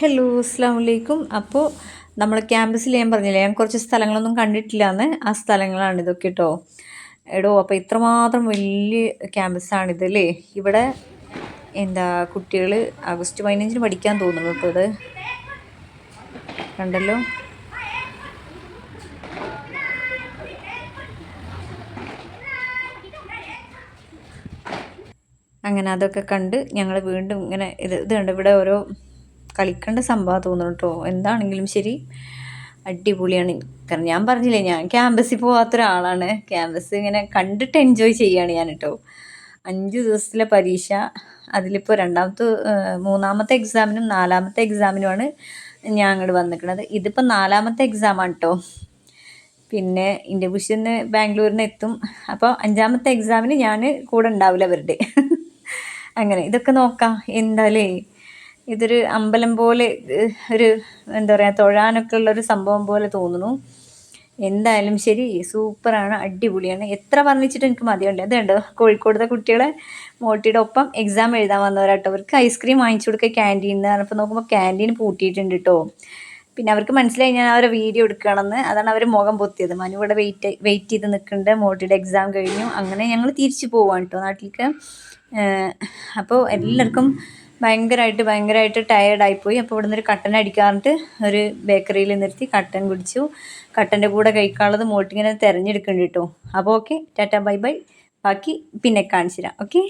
Hello, അസ്സാം വലൈക്കും. അപ്പോൾ നമ്മൾ ക്യാമ്പസിൽ ഞാൻ പറഞ്ഞില്ലേ, ഞാൻ കുറച്ച് സ്ഥലങ്ങളൊന്നും കണ്ടിട്ടില്ലാന്ന്. ആ സ്ഥലങ്ങളാണ് ഇതൊക്കെ കേട്ടോ. എടോ, അപ്പോൾ ഇത്രമാത്രം വലിയ ക്യാമ്പസാണിത് അല്ലേ. ഇവിടെ എന്താ കുട്ടികൾ ആഗസ്റ്റ് 15 പഠിക്കാൻ തോന്നുന്നു കേട്ടോ. ഇത് കണ്ടല്ലോ. അങ്ങനെ അതൊക്കെ കണ്ട് ഞങ്ങൾ വീണ്ടും ഇങ്ങനെ ഇത് കണ്ട് ഇവിടെ ഓരോ കളിക്കേണ്ട സംഭവം തോന്നുന്നു കേട്ടോ. എന്താണെങ്കിലും ശരി, അടിപൊളിയാണ്. കാരണം ഞാൻ പറഞ്ഞില്ലേ, ഞാൻ ക്യാമ്പസിൽ പോകാത്ത ഒരാളാണ്. ക്യാമ്പസ് ഇങ്ങനെ കണ്ടിട്ട് എൻജോയ് ചെയ്യാണ് ഞാൻ കേട്ടോ. 5 ദിവസത്തിലെ പരീക്ഷ, അതിലിപ്പോൾ മൂന്നാമത്തെ എക്സാമിനും 4ാമത്തെ എക്സാമിനുമാണ് ഞാൻ അങ്ങോട്ട് വന്നിരിക്കുന്നത്. ഇതിപ്പോൾ 4ാമത്തെ എക്സാമാണ് കേട്ടോ. പിന്നെ ഇൻഡ്യബുഷിന്ന് ബാംഗ്ലൂരിൽ എത്തും. അപ്പോൾ 5ാമത്തെ എക്സാമിന് ഞാൻ കൂടെ ഉണ്ടാവില്ല അവരുടെ. അങ്ങനെ ഇതൊക്കെ നോക്കാം. എന്തായാലേ ഇതൊരു അമ്പലം പോലെ, ഒരു എന്താ പറയുക, തൊഴാനൊക്കെ ഉള്ളൊരു സംഭവം പോലെ തോന്നുന്നു. എന്തായാലും ശരി, സൂപ്പറാണ്, അടിപൊളിയാണ്. എത്ര പറഞ്ഞിട്ട് എനിക്ക് മതിയുണ്ട്. അതുണ്ടോ, കോഴിക്കോടത്തെ കുട്ടികളെ മോട്ടിയുടെ ഒപ്പം എക്സാം എഴുതാൻ വന്നവരാട്ടോ. അവർക്ക് ഐസ്ക്രീം വാങ്ങിച്ചു കൊടുക്കുക ക്യാൻറ്റീനിൽ നിന്ന്. അപ്പോൾ നോക്കുമ്പോൾ ക്യാൻറ്റീൻ പൂട്ടിയിട്ടുണ്ട് കേട്ടോ. പിന്നെ അവർക്ക് മനസ്സിലായി ഞാൻ അവരെ വീഡിയോ എടുക്കണമെന്ന്. അതാണ് അവർ മുഖം പൊത്തിയത്. മനു ഇവിടെ വെയിറ്റ് ചെയ്ത് നിൽക്കുന്നുണ്ട്. മോട്ടിയുടെ എക്സാം കഴിഞ്ഞു. അങ്ങനെ ഞങ്ങൾ തിരിച്ചു പോവാണ് കേട്ടോ നാട്ടിലേക്ക്. അപ്പോൾ എല്ലാവർക്കും ഭയങ്കരമായിട്ട് ടയേർഡായിപ്പോയി. അപ്പോൾ ഇവിടെ നിന്നൊരു കട്ടൻ അടിക്കാറുണ്ട്. ഒരു ബേക്കറിയിൽ നിർത്തി കട്ടൻ കുടിച്ചു. കട്ടൻ്റെ കൂടെ കഴിക്കാനുള്ളത് മോട്ടിങ്ങനെ തിരഞ്ഞെടുക്കുന്നുണ്ട് കേട്ടോ. അപ്പോൾ ഓക്കെ, ടാറ്റ ബൈ ബൈ. ബാക്കി പിന്നെ കാണിച്ചു തരാം. ഓക്കെ.